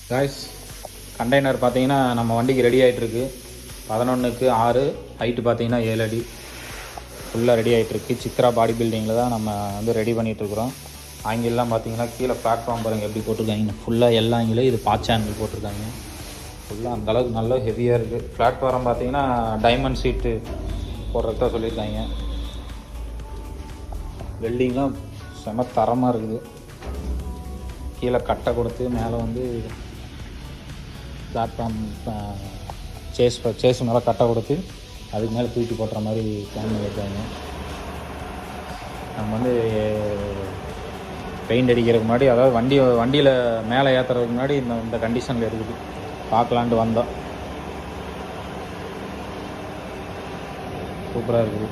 Guys, container பார்த்தீங்கன்னா நம்ம வண்டிக்கு ரெடி ஆகிட்டுருக்கு. 11க்கு 6, ஹைட்டு பார்த்தீங்கன்னா 7 அடி ஃபுல்லாக ரெடி ஆகிட்டுருக்கு. சித்ரா பாடி பில்டிங்கில் தான் நம்ம வந்து ரெடி பண்ணிகிட்ருக்குறோம். ஆங்கிலெலாம் பார்த்தீங்கன்னா கீழே பிளாட்ஃபார்ம் பாருங்கள் எப்படி போட்டிருக்காங்க. ஃபுல்லாக எல்லா ஆங்கிலும் இது பாச் ஆங்கிள் போட்டிருக்காங்க. ஃபுல்லாக அந்தளவுக்கு நல்லா ஹெவியாக இருக்குது. பிளாட்ஃபார்ம் பார்த்தீங்கன்னா டைமண்ட் சீட்டு போடுறதா சொல்லியிருக்காங்க. வெல்டிங்லாம் செம தரமாக இருக்குது. கீழே கட்டை கொடுத்து மேலே வந்து பிளாட்ஃபார்ம் சேஸ் மேலே கட்டை கொடுத்து அதுக்கு மேலே தூக்கி போட்டுற மாதிரி பிளான் பண்ணியிருக்காங்க. நம்ம வந்து பெயிண்ட் அடிக்கிறதுக்கு முன்னாடி, அதாவது வண்டியில் மேலே ஏற்றுறதுக்கு முன்னாடி இந்த கண்டிஷனில் இருக்குது. பார்க்கலான்ட்டு வந்தோம். சூப்பராக இருக்குது.